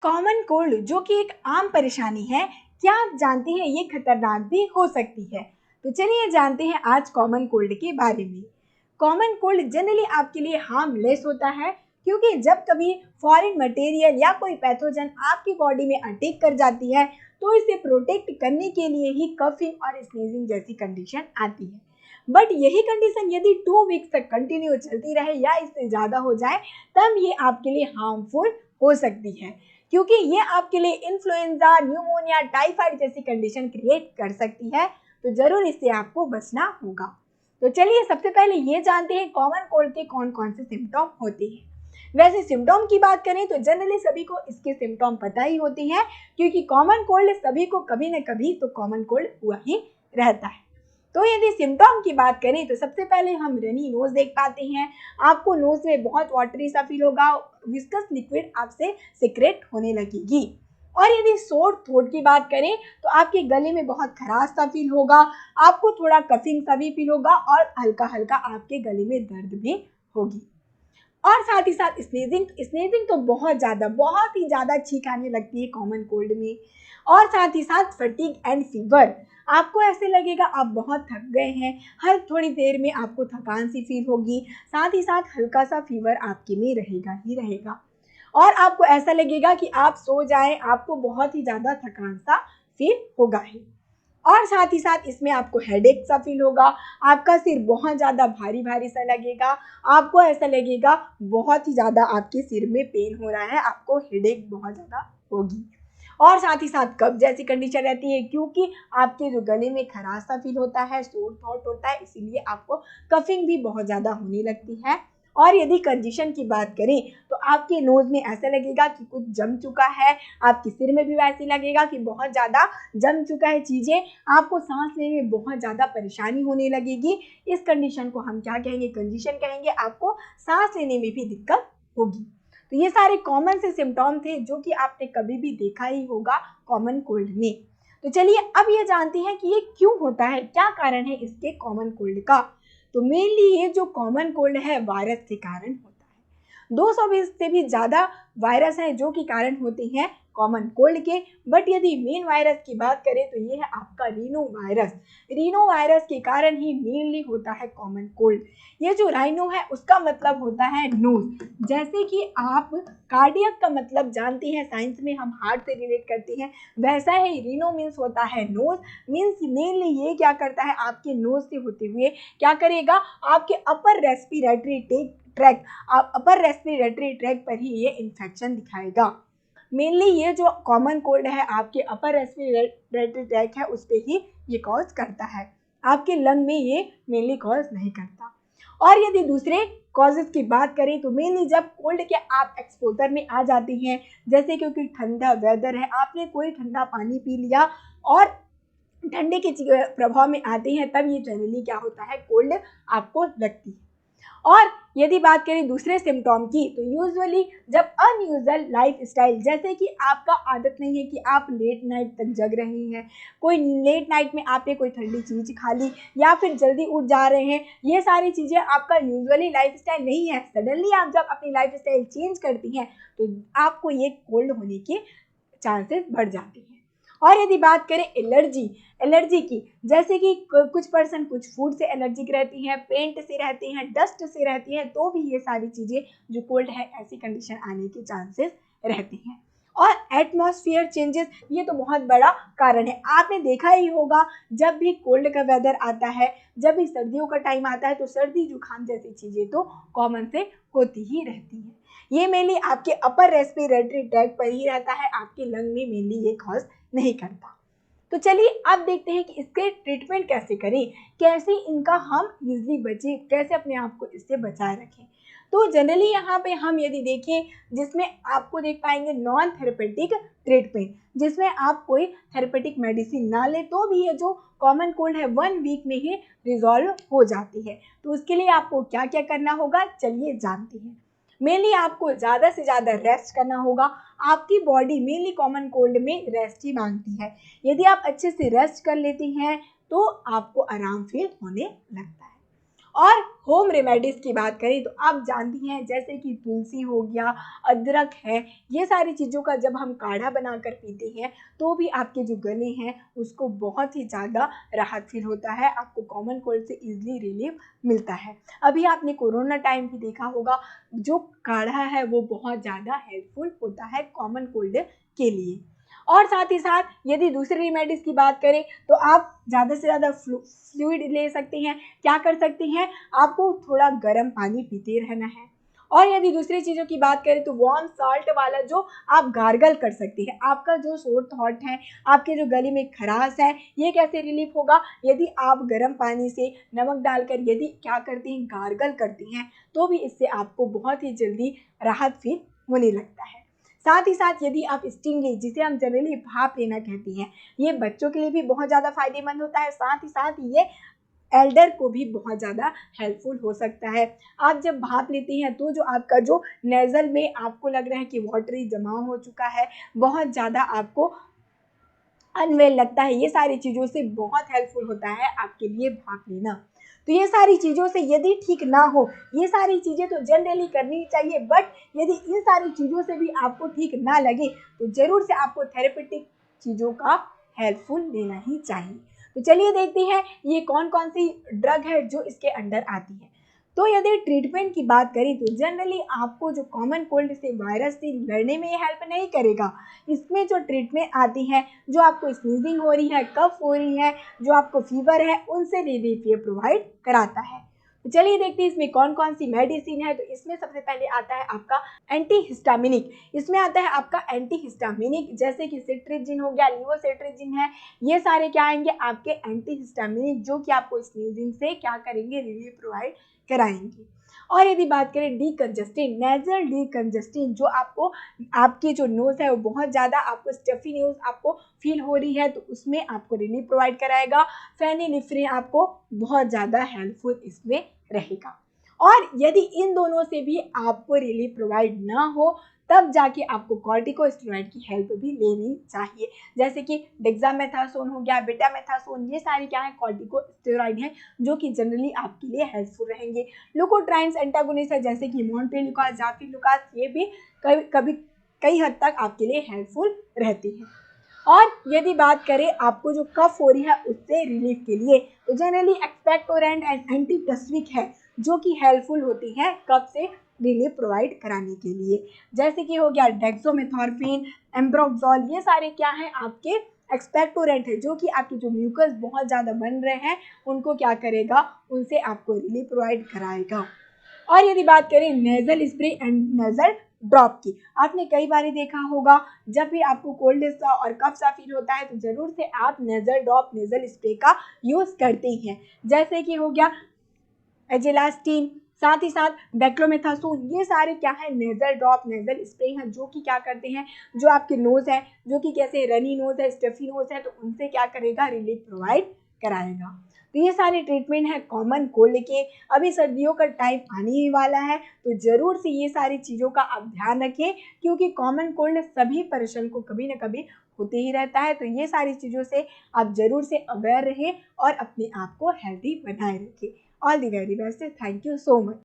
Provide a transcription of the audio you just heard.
Common cold जो कि एक आम परेशानी है, क्या आप जानते हैं ये खतरनाक भी हो सकती है? तो चलिए जानते हैं आज कॉमन कोल्ड के बारे में। कॉमन कोल्ड जनरली आपके लिए हार्मलेस होता है क्योंकि जब कभी फॉरेन मटेरियल या कोई पैथोजन आपकी बॉडी में अटैक कर जाती है तो इसे प्रोटेक्ट करने के लिए ही कफिंग और स्नीजिंग जैसी कंडीशन आती है। बट यही कंडीशन यदि 2 वीक्स तक कंटिन्यू चलती रहे या इससे ज़्यादा हो जाए तब ये आपके लिए हार्मफुल हो सकती है क्योंकि ये आपके लिए इन्फ्लुएंजा, न्यूमोनिया, टाइफाइड जैसी कंडीशन क्रिएट कर सकती है। तो जरूर इससे आपको बचना होगा। तो चलिए सबसे पहले ये जानते हैं कॉमन कोल्ड के कौन कौन से सिम्टम होते हैं। वैसे सिम्टम की बात करें तो जनरली सभी को इसके सिम्टम पता ही होते हैं क्योंकि कॉमन कोल्ड सभी को कभी न कभी तो कॉमन कोल्ड हुआ ही रहता है। तो यदि सिम्टम की बात करें तो सबसे पहले हम रनी नोज देख पाते हैं। आपको नोज में बहुत वाटरी सा फील होगा, विस्कस लिक्विड आपसे सिक्रेट होने लगेगी। और यदि सोर थ्रोट की बात करें तो आपके गले में बहुत खराश सा फील होगा, आपको थोड़ा कफिंग सा भी फील होगा और हल्का हल्का आपके गले में दर्द भी होगी। और साथ ही साथ स्नेजिंग तो बहुत ही ज़्यादा छींक आने लगती है कॉमन कोल्ड में। और साथ ही साथ फटीग एंड फीवर, आपको ऐसे लगेगा आप बहुत थक गए हैं, हर थोड़ी देर में आपको थकान सी फील होगी, साथ ही साथ हल्का सा फीवर आपके में रहेगा ही रहेगा और आपको ऐसा लगेगा कि आप सो जाएं, आपको बहुत ही ज़्यादा थकान सा फील होगा ही। और साथ ही साथ इसमें आपको हेडेक सा फील होगा, आपका सिर बहुत ज़्यादा भारी भारी सा लगेगा, आपको ऐसा लगेगा बहुत ही ज़्यादा आपके सिर में पेन हो रहा है, आपको हेडेक बहुत ज़्यादा होगी। और साथ ही साथ कफ जैसी कंडीशन रहती है क्योंकि आपके जो गले में खराश सा फील होता है, सोर थ्रोट होता है, इसीलिए आपको कफिंग भी बहुत ज़्यादा होने लगती है। और यदि कंडीशन की बात करें तो आपके नोज में ऐसा लगेगा कि कुछ जम चुका है, आपके सिर में भी वैसे लगेगा कि बहुत ज़्यादा जम चुका है चीज़ें, आपको सांस लेने में बहुत ज़्यादा परेशानी होने लगेगी। इस कंडीशन को हम क्या कहेंगे, कंडीशन कहेंगे, आपको सांस लेने में भी दिक्कत होगी। तो ये सारे कॉमन से सिम्टम थे जो कि आपने कभी भी देखा ही होगा कॉमन कोल्ड में। तो चलिए अब ये जानते हैं कि ये क्यों होता है, क्या कारण है इसके कॉमन कोल्ड का। तो मेनली ये जो कॉमन कोल्ड है वायरस के कारण होता है। 220 से भी ज़्यादा वायरस हैं जो कि कारण होते हैं कॉमन कोल्ड के। बट यदि मेन वायरस की बात करें तो ये है आपका रीनो वायरस। रीनो वायरस के कारण ही मेनली होता है कॉमन कोल्ड। ये जो राइनो है उसका मतलब होता है नोज। जैसे कि आप कार्डियक का मतलब जानते हैं, साइंस में हम हार्ट से रिलेट करते हैं, वैसा ही रीनो मीन्स होता है नोज। मीन्स मेनली ये क्या करता है, आपके नोज से होते हुए क्या करेगा, आपके अपर रेस्पिरेटरी ट्रैक पर ही ये इन्फेक्शन दिखाएगा। मेनली ये जो कॉमन कोल्ड है आपके अपर रेस्पिरेटरी ट्रैक है उस पर ही ये कॉज करता है, आपके लंग में ये मेनली कॉज नहीं करता। और यदि दूसरे कॉजेज की बात करें तो मेनली जब कोल्ड के आप एक्सपोजर में आ जाते हैं, जैसे क्योंकि ठंडा वेदर है, आपने कोई ठंडा पानी पी लिया और ठंडे के प्रभाव में आते हैं, तब ये जनरली क्या होता है, कोल्ड आपको लगती है। और यदि बात करें दूसरे सिम्टम की तो यूजुअली जब अनयूजुअल लाइफ स्टाइल, जैसे कि आपका आदत नहीं है कि आप लेट नाइट तक जग रहे हैं, कोई लेट नाइट में आपने कोई ठंडी चीज़ खा ली या फिर जल्दी उठ जा रहे हैं, ये सारी चीज़ें आपका यूजुअली लाइफ स्टाइल नहीं है। सडनली आप जब अपनी लाइफ स्टाइल चेंज करती हैं तो आपको ये कोल्ड होने के चांसेस बढ़ जाते हैं। और यदि बात करें एलर्जी की, जैसे कि कुछ पर्सन कुछ फूड से एलर्जिक रहती हैं, पेंट से रहती हैं, डस्ट से रहती हैं, तो भी ये सारी चीज़ें जो कोल्ड है ऐसी कंडीशन आने के चांसेस रहते हैं। और एटमॉस्फेयर चेंजेस, ये तो बहुत बड़ा कारण है। आपने देखा ही होगा जब भी कोल्ड का वेदर आता है, जब भी सर्दियों का टाइम आता है तो सर्दी जुकाम जैसी चीज़ें तो कॉमन से होती ही रहती हैं। ये मेनली आपके अपर रेस्पिरेटरी ट्रैक पर ही रहता है, आपके लंग में मेनली ये कॉज नहीं करता। तो चलिए अब देखते हैं कि इसके ट्रीटमेंट कैसे करें, कैसे इनका हम इजली बचे, कैसे अपने आप को इससे बचाए रखें। तो जनरली यहाँ पे हम यदि देखें, जिसमें आपको देख पाएंगे नॉन थेरेपेटिक ट्रीटमेंट, जिसमें आप कोई थेरेपेटिक मेडिसिन ना ले तो भी ये जो कॉमन कोल्ड है 1 वीक में ही रिजॉल्व हो जाती है। तो उसके लिए आपको क्या क्या करना होगा, चलिए जानते हैं। मेनली आपको ज़्यादा से ज़्यादा रेस्ट करना होगा। आपकी बॉडी मेनली कॉमन कोल्ड में रेस्ट ही मांगती है। यदि आप अच्छे से रेस्ट कर लेती हैं तो आपको आराम फील होने लगता है। और होम रेमेडीज़ की बात करें तो आप जानती हैं जैसे कि तुलसी हो गया, अदरक है, ये सारी चीज़ों का जब हम काढ़ा बनाकर पीते हैं तो भी आपके जो गले हैं उसको बहुत ही ज़्यादा राहत फील होता है, आपको कॉमन कोल्ड से ईज़िली रिलीफ मिलता है। अभी आपने कोरोना टाइम भी देखा होगा, जो काढ़ा है वो बहुत ज़्यादा हेल्पफुल होता है कॉमन कोल्ड के लिए। और साथ ही साथ यदि दूसरी रेमेडीज़ की बात करें तो आप ज़्यादा से ज़्यादा फ्लूइड ले सकते हैं। क्या कर सकते हैं, आपको थोड़ा गर्म पानी पीते रहना है। और यदि दूसरी चीज़ों की बात करें तो वार्म साल्ट वाला जो आप गार्गल कर सकते हैं। आपका जो सोर थ्रोट है, आपके जो गले में खराश है, ये कैसे रिलीफ होगा, यदि आप गर्म पानी से नमक डालकर यदि क्या करते हैं गार्गल करते हैं तो भी इससे आपको बहुत ही जल्दी राहत फील होने लगता है। साथ ही साथ यदि आप स्टीम लें, जिसे हम जनरली भाप लेना कहते हैं, ये बच्चों के लिए भी बहुत ज़्यादा फायदेमंद होता है, साथ ही साथ ये एल्डर को भी बहुत ज़्यादा हेल्पफुल हो सकता है। आप जब भाप लेते हैं तो जो आपका जो नेज़ल में आपको लग रहा है कि वाटरी जमा हो चुका है, बहुत ज़्यादा आपको अनवेल लगता है, ये सारी चीज़ों से बहुत हेल्पफुल होता है आपके लिए भाप लेना। तो ये सारी चीज़ों से यदि ठीक ना हो, ये सारी चीज़ें तो जनरली करनी चाहिए, बट यदि इन सारी चीज़ों से भी आपको ठीक ना लगे तो ज़रूर से आपको थेरेपेटिक चीज़ों का हेल्पफुल लेना ही चाहिए। तो चलिए देखते हैं ये कौन कौन सी ड्रग है जो इसके अंडर आती है। तो यदि ट्रीटमेंट की बात करें तो जनरली आपको जो कॉमन कोल्ड से वायरस से लड़ने में ये हेल्प नहीं करेगा। इसमें जो ट्रीटमेंट आती है, जो आपको स्नीजिंग हो रही है, कफ हो रही है, जो आपको फीवर है, उनसे रिलीफ ये प्रोवाइड कराता है। तो चलिए देखते हैं इसमें कौन कौन सी मेडिसिन है। तो इसमें सबसे पहले आता है आपका एंटीहिस्टामिनिक। इसमें आता है आपका एंटीहिस्टामिनिक, जैसे कि सिट्रिजिन हो गया, लिवोसिट्रिजिन है, ये सारे क्या आएंगे आपके एंटीहिस्टामिनिक, जो कि आपको स्नीजिंग से क्या करेंगे, रिलीफ प्रोवाइड कराएंगे। और यदि बात करें डीकंजस्टिंग, नेजल डीकंजस्टिंग, जो आपको आपकी जो नोज़ है वो बहुत ज़्यादा आपको स्टफी नोज़ आपको फील हो रही है तो उसमें आपको रिलीफ प्रोवाइड कराएगा। फेनिलिफ्रिन आपको बहुत ज़्यादा हेल्पफुल इसमें रहेगा। और यदि इन दोनों से भी आपको रिलीफ प्रोवाइड ना हो तब जाके आपको कॉर्टिकोस्टेरॉइड की हेल्प भी लेनी चाहिए, जैसे कि डेक्सामेथासोन हो गया, बेटामेथासोन, ये सारे क्या है कॉर्टिकोस्टेरॉइड हैं जो कि जनरली आपके लिए हेल्पफुल रहेंगे। लुकोट्राइन्स एंटागोनिस्ट है जैसे कि मोन्टेलुकास, जाफिलुकास, ये भी कभी कई हद तक आपके लिए हेल्पफुल रहती है। और यदि बात करें आपको जो कफ हो रही है उससे रिलीफ के लिए तो जनरली एक्सपेक्टोरेंट एंड एंटीटस्विक है जो कि हेल्पफुल होती है कफ से रिलीफ प्रोवाइड कराने के लिए, जैसे कि हो गया डेक्सोमेथॉर्फिन, एम्ब्रोक्सोल, ये सारे क्या हैं आपके एक्सपेक्टोरेंट है जो कि आपके जो म्यूकस बहुत ज़्यादा बन रहे हैं उनको क्या करेगा, उनसे आपको रिलीफ प्रोवाइड कराएगा। और यदि बात करें nasal spray and nasal drop की, आपने कई बार देखा होगा जब भी आपको कोल्ड सा और कफ सा फील होता है तो ज़रूर से आप नेज़ल ड्रॉप, नेज़ल स्प्रे का यूज़ करते हैं, जैसे कि हो गया एजेलास्टीन, साथ ही साथ डेक्लोमेथासोन, ये सारे क्या है नेज़ल ड्रॉप, नेज़ल स्प्रे हैं जो कि क्या करते हैं, जो आपके नोज़ है जो कि कैसे रनी नोज़ है, स्टफी नोज़ है, तो उनसे क्या करेगा, रिलीफ प्रोवाइड कराएगा। तो ये सारे ट्रीटमेंट है कॉमन कोल्ड के। अभी सर्दियों का टाइम आने ही वाला है तो ज़रूर से ये सारी चीज़ों का आप ध्यान रखें, क्योंकि कॉमन कोल्ड सभी पर्सन को कभी ना कभी होते ही रहता है। तो ये सारी चीज़ों से आप ज़रूर से अवेयर रहें और अपने आप को हेल्दी बनाए रखें। All the very best, thank you so much.